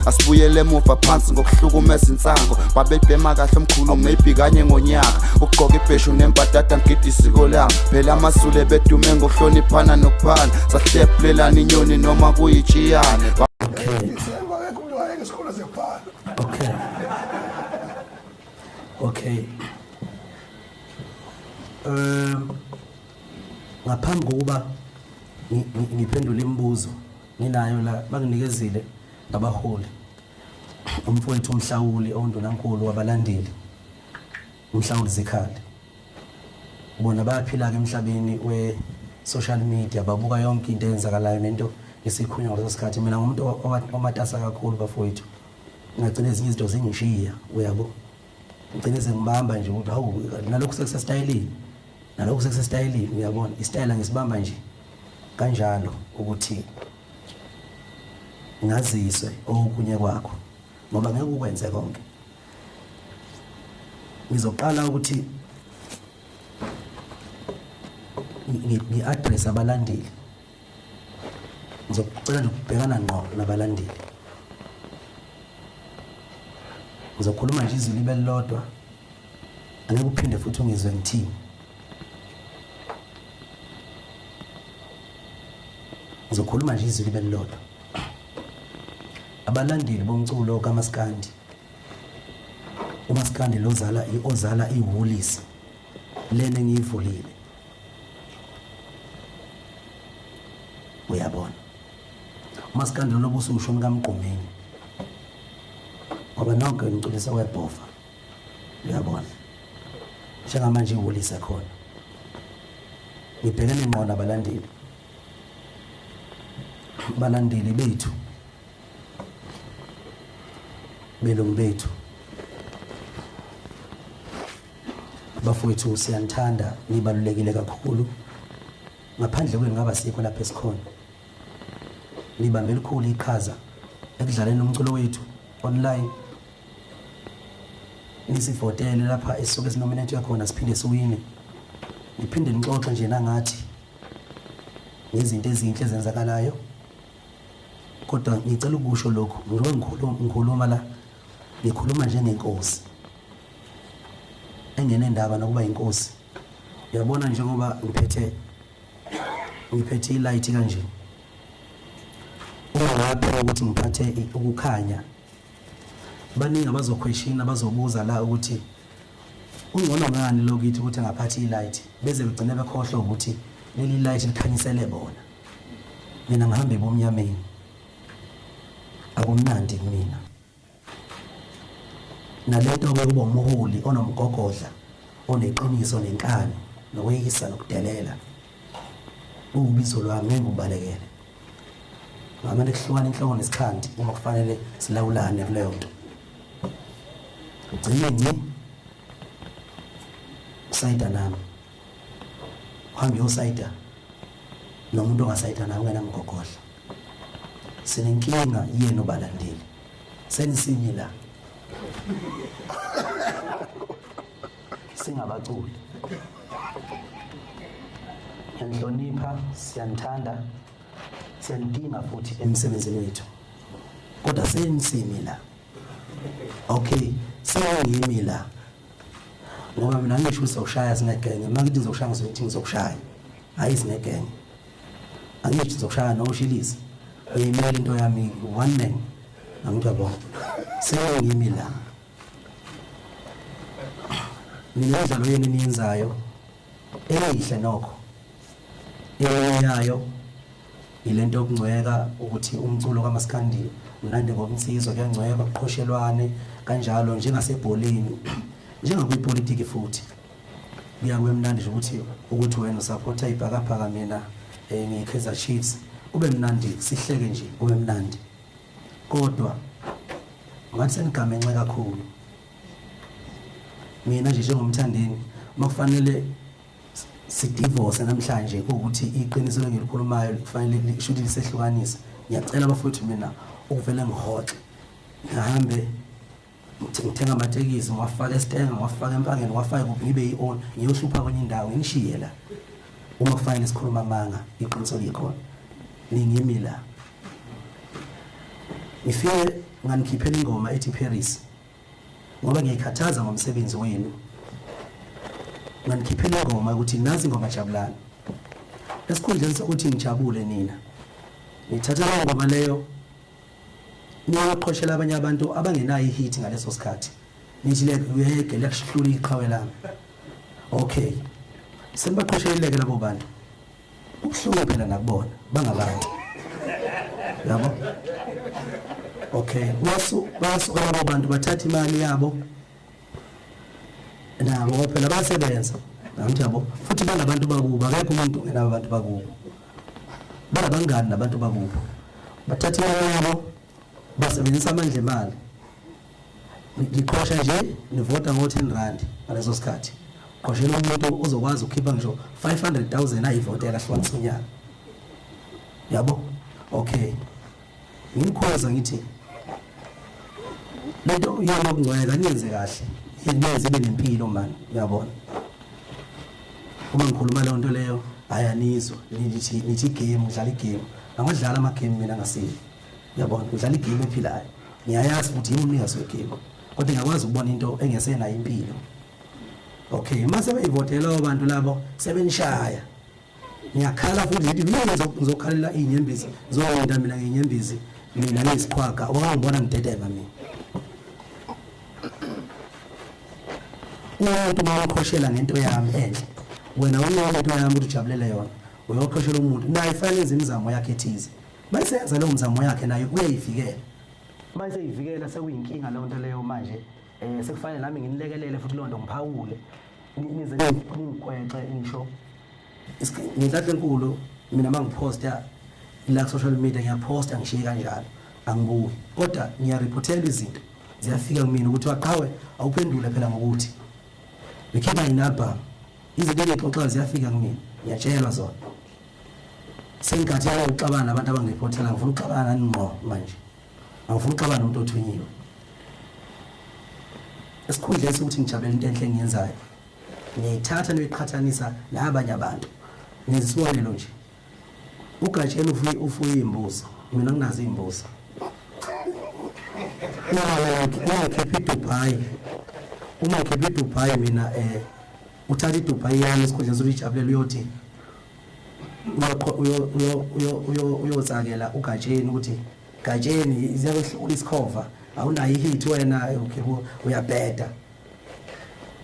asibuyele emuva phansi ngokuhlukumeza insango babebhema kahle omkhulu maybe kanye ngonyaka ugqoka ibheshu nembadada ngidi isiko lami phela amasule bedume ngokuhloniphana nokuphana sahlephulelana inyoni noma kuyijiyane. Okay. Ngaphambi kokuba ngiphendule imibuzo nginayo la banginikezile ngabaholi umfowethu uMhlawuli ondunankulu wabalandeli uMhlawuli Zikhali bona bayaphila ke emhlabeni we social media babuka yonke into eyenzakalayo nento esikhulunywa ngaleso sikhathi mina ngumuntu omatasa kakhulu bafowethu ngagcina ezinye izinto zingishiya uyabo ngicela ngibamba nje ukuthi hawu nalokho sekusestylini uyabona istyle ngisibamba nje kanjalo ukuthi ngaziswe okunye kwakho ngoba ngeke ukwenze konke. Ngizoqala ukuthi ngi-address abalandeli ngizocela nje ukubhekana ngqo nabalandeli ngizokhuluma nje izwi libe lodwa angeke uphinde futhi ungizwe ngithini. Ngizokhuluma nje izwi libe lodwa. Abalandeli bomculo kaMaskandi uMaskandi ozala iwulisi lene ngiyivulile uyabona uMaskandi lo busushoni kaMgqumeni ngoba nonke ngicela webhofa uyabona njengamanje iwulisa khona ngibhekene ngqo nabalandeli bethu belungu bethu bafowethu siyanthanda nibalulekile kakhulu ngaphandle kwenu ngaba sikho lapha esikhona nibambe likhulu iqhaza ekudlaleni umculo wethu online nisivotele lapha esuke sinominate yakhona siphinde siwine niphinde nixoxe nje nangathi ngezinto ezinhle ezenzakalayo kodwa ngicela ukusho lokho ngoba ngikhuluma la ngikhuluma njengenkosi engene indaba nokuba inkosi uyabona njengoba ngiphethe ilight kanje lapho ukuthi ngiphathe ukukhanya baningi abazoquestion abazobuza la ukuthi ungcono ngani lokithi ukuthi ngaphathi ilight beze begcine bekhohlwa ukuthi leli light likhanyisele bona mina ngihambe bomnyameni akumnandi kumina nalento kuba umholi onomgogodla oneqiniso nenkani nokweyisa nokudelela ubizo lwami ngubalekele ngamane kuhlukana inhloko nesikhandi uma kufanele silawulane kuleyo nto ugcine sayida nami uhambe uyosayida nomuntu ongasayida nawe ngenamgogodla sinenkinga yenu balandeli senisinye la singabaculi siyanhlonipha siyanthanda siyandinga futhi emsebenzini wethu kodwa senisimi la okay sengimi la ngoba mina ngisho uzoshaya singegenge makithi ngizoshaya ngizothi ngizokushaya hayi singegenge angithi ngizokushaya noshilisi uyimele into yami one man angijabo sengimi la mina njalo yena niyenzayo eyihle nokho yayo ilento yokungcweka ukuthi umculo kaMaskandi mnandi ngomsizwa kuyangcweka kuqhoshelwane kanjalo njengasebholeni njengakwipolitiki futhi kuyakwemnandi nje ukuthi wena usupporta ibhakaphaka mina ngiKaizer Chiefs ube mnandi sihleke nje ube mnandi kodwa ngathi senigamenxe kakhulu mina nje njengomthandeni makufanele sidivorce namhlanje ukuthi iqiniso engilikhulumayo kufanele lishuthi lisehlukanisa ngiyacela abafowethu mina ukuvela ngihoxe ngihambe ngithenga amatekisi ngiwafaka esitenga ngiwafaka empangeni ngiwafaka kuphi ngibe yi-on ngiyohlupha kwenye indawo ngishiye la uma kufanele sikhuluma amanga iqiniso likhona ningimi la ngifike nganiphiphela ingoma ethi Paris ngoba ngiyikhathaza ngomsebenzi wenu. Nganiphiphela ingoma ukuthi nazi ingoma Jabulani esikhundleni sokuthi ngijabule nina ngithatha leyo ngoma leyo niyaqhoshela abanye abantu abangenayo ihit ngaleso sikhathi nithi leke lekushlula iqhawe lami. Okay, sembaqhosheleke labo bantu ukuhluka phela nakubona bangabantu yabo. Okay, basuka labo bantu bathatha imali yabo nabo phela basebenza ngithi yabo futhi banabantu bakuba akekho umuntu ongenabo abantu bakuba banabangani nabantu bakuba bathatha imali yabo basebenzisa amandla emali liqhosha nje nivota ngo10 rand ngaleso sikhathi qoshela umuntu ozokwazi ukukhipha ngisho 500,000 ayivotela hlanganisa unyaka yabo. Okay, ngikhoza ngithi lento yona okungcwele niyenze kahle yenze ibe nempilo manje uyabona. Uma ngikhuluma le nto leyo ayanizwa nithi game udlala igame angadlala ama game mina ngasini uyabona udlala igame ephilayo ngiyayazi ukuthi yini umnikazi wegame kodwa ngiyakwazi ukubona into engesenayo impilo. Okay, mase beyivotela abantu labo sebenishaya ngiyakhala futhi ngithi mina ngizokhalela inyembezi ngizowenda mina ngenyembezi mina ngesiqhwaga owangibona ngidedema mina. Umuntu mawukhoshela ngento yami enhle wena uyazi into yami ukuthi ujabulele yona uyokhoshela umuntu naye fanele izimizamo yakhe ethize bayisenza leyo mzamo yakhe naye uyayivikela base yivikela sekuyinkinga leyo nto leyo manje sekufanele nami nginilekelele futhi lonto ngiphawule nize ngikwexe ngisho ngidlahle enkulu mina mangiposta la social media ngiyaposta ngishiye kanjalo angibuki kodwa ngiyareportela izinto ziyafika kumina ukuthi waqhawe awuphendule phela ngokuthi ngikhipha inalbum izinto engixoxa ziyafika kumina ngiyatshelwa zona sengathela ukuxabana nabantu abangireportela ngifuna ukuxabana ngqo manje angifuna ukuxabana nomuntu othunyiwe esikhundleni sokuthi ngijabule into enhle engiyenzayo ngiyithatha niyiqhathanisa nabanye abantu ngizisibonelo nje uGatsheni ufuye imbuzi mina nginazi imbuzi uma khephe Dubai mina uthatha iDubai yami esikhundleni sokuthi ijabulele uyothi uyotsakela uGatsheni ukuthi Gatsheni iziyakuhlula isikhova awunayo ihit wena okay uyabheda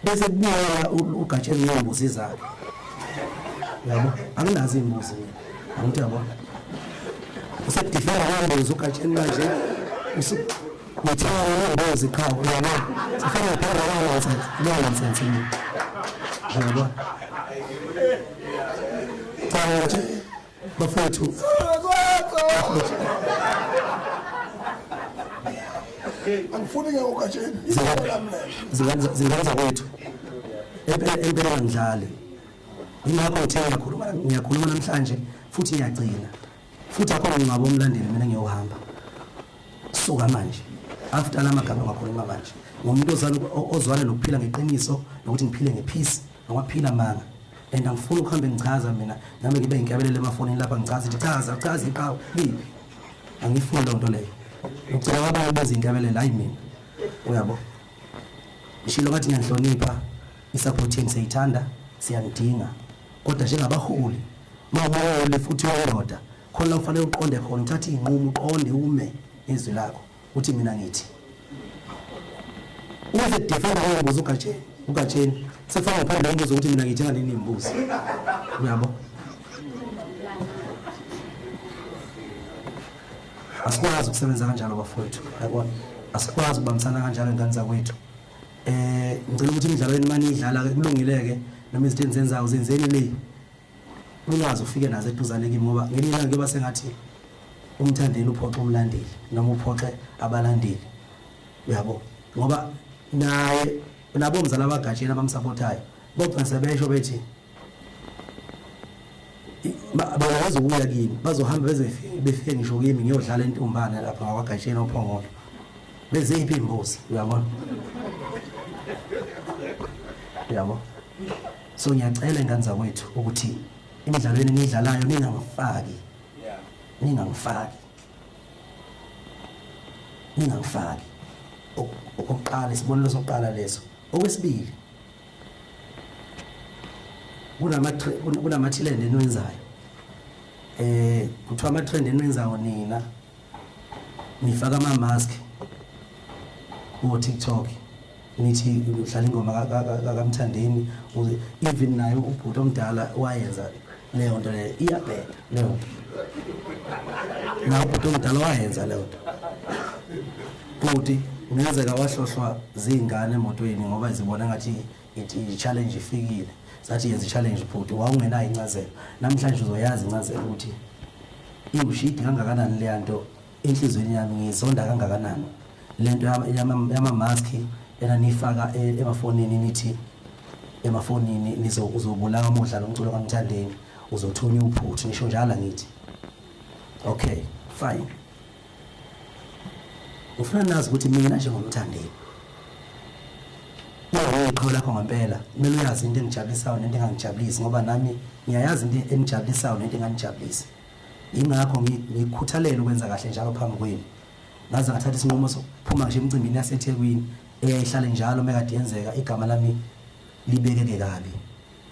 bese kubuya uGatsheni uyembuzi zakhe yabo anginazi imbuzi mina angithi yabo usedifana ngembuzi uGatsheni manje ngithiwa imbuzi qhawe yabo sifana phela nonsense yabo thaje bafethu angifuni ke uGatsheni zingenza kwethu empela ngidlale ingakho ngithe ngiyakhuluma namhlanje futhi ngiyagcina futhi akho ngingaba umlandeli mina ngiyohamba suka manje after lamagama ngakhuluma manje ngomuntu ozwana nokuphila ngeqiniso nokuthi ngiphile ngepeace ngokuphila manga and angifuni ukuhambe ngichaza mina nami ngibe ngikabelele emafonini lapha ngichaza ukuthi chaza iqhawe lipi angifuni lo nto leyo ucela abantu bezintabelele hayi mina uyabo ishilo ngathi ngiyahlonipha isupport yenu siyithanda siyangidinga kodwa njengabaholi mawuhole futhi uyondoda khona ufanele uqonde khona uthathe inqumo uqonde ume izwi lakho uthi mina ngithi uze defender ngobuzo uGatsheni sefana phambili ngizo ukuthi mina ngithenga nini imbuzi uyabo asikwazi ukusebenza kanjalo bafowethu yabona asikwazi ukubambisana kanjalo ingane zakwethu ngicela ukuthi imidlalweni manje idlala kulungileke noma izinto enzenzayo zenzeni le ungazi ufike nazo eduzane kimi ngoba ngelinye ilanga kuba sengathi umthandeli uphoxe umlandeli noma uphoxe abalandeli uyabo ngoba naye nabo umzala abaGatsheni abamsupportayo bogcina sebesho bethi bayazi ukuya kimi bazohamba befike ngisho kimi ngiyodlala intombane lapha ngakwaGatsheni ophongolo beziphi imbuzi uyabona yabo so ngiyacela ingane zakwethu ukuthi imidlalweni enidlalayo ningangifaki ningangifaki. Okokuqala isibonelo sokuqala leso. Okwesibili, kunamathilende eniwenzayo. Kuthiwa amatrend eniwenzayo nina nifaka ama-mask ku-TikTok nithi udlala ingoma kaMthandeni, even nayo ubhuti omdala wayenza leyo nto leyo, iyabheka leyo nto. Na ubhuti omdala wayenza leyo nto. Futhi kungenzeka wahlohlwa zingane emotweni ngoba zibona ngathi i-challenge ifikile. Sathi yenza i-challenge futhi wawungenayo incazelo. Namhlanje uzoyazi incazelo ukuthi iwushidi kangakanani le nto enhlizweni yami, ngizonda kangakanani lento yama-mask enanifaka emafonini nithi emafonini uzobulawa umdlalo umculo kaMthandeni, uzothunya uphuthu, nisho njalo ngithi. Okay, fine. Ufuna nazi ukuthi mina njengoMthandeni iqhawe lakho ngempela kumele uyazi into engijabulisayo nento engangijabulisi, ngoba nami ngiyayazi into engijabulisayo nento engangijabulisi. Ingakho ngikukhuthalele ukwenza kahle njalo phambi kwenu. Ngaze ngathatha isinqumo sokuphuma nje emcimbini yaseThekwini eyayihlale njalo mekade yenzeka igama lami libekeke kabi.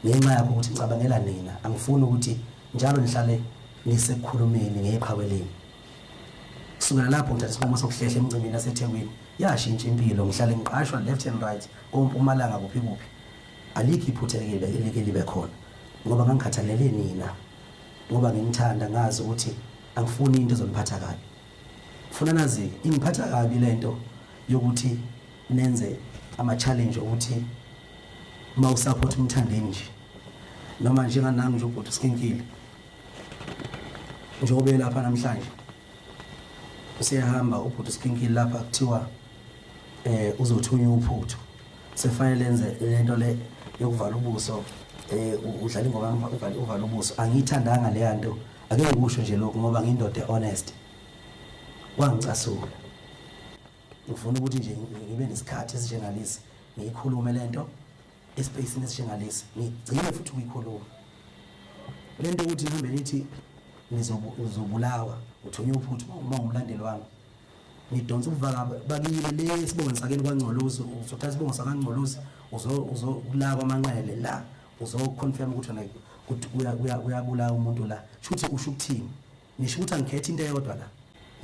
Ngenxa yakho ukuthi ngicabangela nina, angifuni ukuthi njalo nihlale nisekukhulumeni ngeqhawe leni. Kusukela lapho ngithatha isinqumo sokuhlehla emcimbini yaseThekwini. Yashintsha impilo, ngihlale ngiqashwa left and right koMpumalanga kuphi kuphi. Alikho iphutha elike libe khona ngoba ngangikhathalele nina, ngoba ngimthanda, ngazi ukuthi angifuni into ezoniphatha kabi. Ufuna nazi ingiphatha kabi lento yokuthi nenze ama-challenge ukuthi mawusupport uMthandeni nje, noma njenganami nje ubhuti uSkinkile njengoba lapha namhlanje usiyahamba ubhuti uSkinkile lapha kuthiwa uzothunya uphuthu, sefanele lenze lento le yokuvala ubuso, udlala ingoma uvala ubuso. Angiyithandanga le nto, ake ngikusho nje lokho ngoba ngiyindoda honest. Wangicasula. Ngifuna ukuthi nje ngibe nesikhathi esinjengalesi ngiyikhulume lento espacini esinjengalesi, ngigcine futhi ukuyikhuluma lento ukuthi nihambe nithi uzobulawa uthunya uphuthu uma umlandeli wami. Ngidonsa ukuvaka bakile le sibongo sakeni kwaNgcolozi, uzothatha isibongo sakaNgcolozi uzokula kwaManqele la uzoconfirm ukuthi uyabulawa umuntu la. Shuthi usho ukuthini? Nisho ukuthi angikhethe into eyodwa la,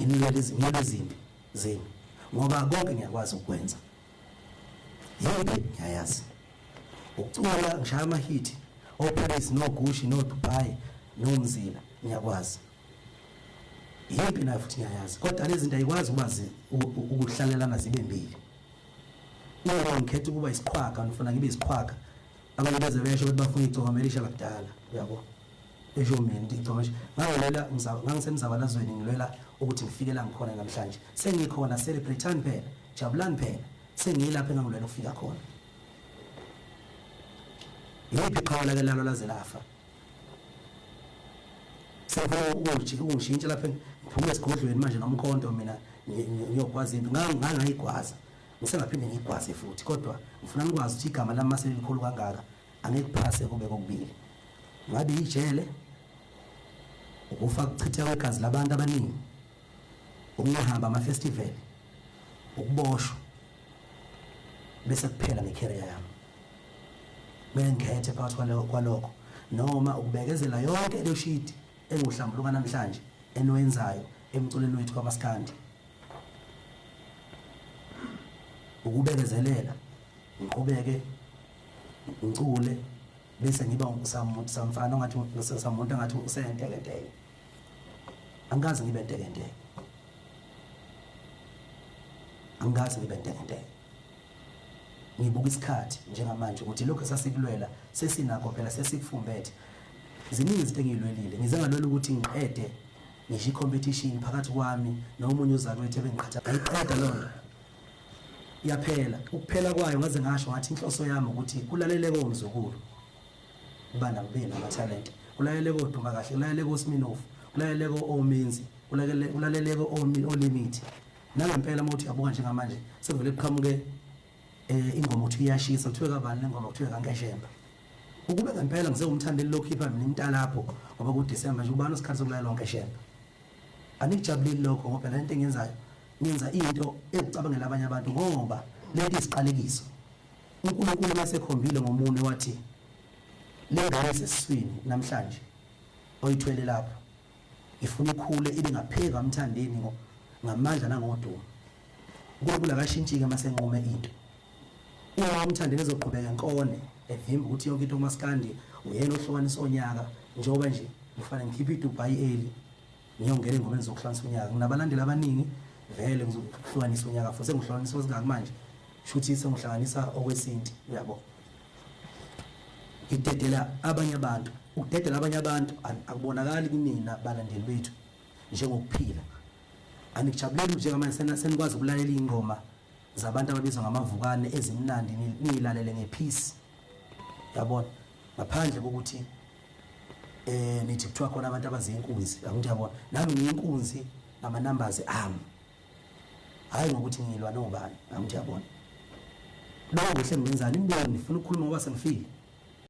nginikele izimbi zenu ngoba konke ngiyakwazi ukwenza. Yonke ngiyayazi ukucula, ngishaya ama-hit oParis noGushi noDubai noMzila, ngiyakwazi. Yimpi nayo futhi ngiyayazi, kodwa lezi zinto ayikwazi ukuhlalelana zibe mbili. Uma ngikhetha ukuba isiqhwaga, ngifuna ngibe isiqhwaga. Abantu beze besho ukuthi bafuna igcomelisha lakudala, uyabo. Esho mina igcomelisha ngawelela ngangisemzabalazweni ngilwela ukuthi ngifike la ngikhona namhlanje. Sengikhona, celebrateani phela, jabulani phela. Sengilapha engangilwela ukufika khona. Yiphi iqhawe lake lalo laze lafa? Sefuna ungishintshe lapha ngiphume esigodlweni manje nomkhonto mina ngiyokwazi into ngangayigwaza. Ngisengaphinde ngiyigwaze futhi, kodwa ngifuna ngikwazi ukuthi igama lami mase likhulu kangaka angekuphase kube kokubili. Ngabe ijele, ukufa kuchitha kwegazi labantu abaningi, ukungahamba ama-festival, ukuboshwa, bese kuphela ngecareer yami. Kumele ngikhethe phakathi kwalokho, noma ukubekezela yonke le shit engihlambuluka namhlanje eniwenzayo emculweni wethu kwaMaskandi. Ukubekezelela, ngiqhubeke ngicule bese ngiba samfana ngathi samuntu ngathi usentekenteke. Angikaze ngibe ntekenteke. Angikaze ngibe ntekenteke. Ngibuka isikhathi njengamanje ukuthi lokho sasikulwela sesinakho phela sesikufumbethe. Ziningi izinto engilwelile, ngize ngalwela ukuthi ngiqede ngisho i-competition phakathi kwami nomunye uzakwethu ebengiqhatha. Ayiqeda lona yaphela. Ukuphela kwayo ngaze ngasho ngathi inhloso yami ukuthi kulaleleke omzukulu bana ngibeni ama-talent, kulaleleke oDuma Kahle, kulaleleke oSminoff, kulaleleke oMinzi, kulaleleke oLimit. Nangempela mawuthi yabuka njengamanje sekuvele kuqhamuke ingoma uthi iyashisa, kuthiwe kabani le ngoma, kuthiwe kaNkeshemba. Ukube ngempela ngisewumthandeli lokhipha mina imta lapho ngoba kuDisemba nje ubani isikhathi sokulalela uNkeshemba. Anikujabulile lokho ngoba lento engiyenzayo ngenza into ekucabangela abanye abantu ngoba lento isiqalekiso uNkulunkulu masekhombile ngomune wathi le ngane sesiswini namhlanje oyithwele lapha ifuna ikhule ibe ngapheka umthandeni ngamandla nangoduma uNkulunkulu akashintshike masenqome into uma umthandeni ezoqhubeka enkone evimba ukuthi yonke into uMaskandi uyena ohlukanisa onyaka njengoba nje kufanele ngikhiphe iDubai Eli ngiyongena engomeni zokuhlanganisa unyaka nginabalandeli abaningi vele ngizohlukanisa unyaka futhi ngihlukanisa osingaka manje shuthi sengihlanganisa okwesinti uyabo idedela abanye abantu ukudedela abanye abantu akubonakali kumina balandeli bethu njengokuphila anikujabuleli njengamanje senikwazi ukulalela ingoma zabantu ababizwa ngamavukane ezimnandi niyilalele ngepeace yabona ngaphandle kokuthi nithi kuthiwa khona abantu abazinkunzi akuthi yabona nami ngiyinkunzi nama numbers ami hayi ngokuthi ngilwa nobani akuthi yabona lo ngihle ngenzani imboni ngifuna ukukhuluma ngoba sengifile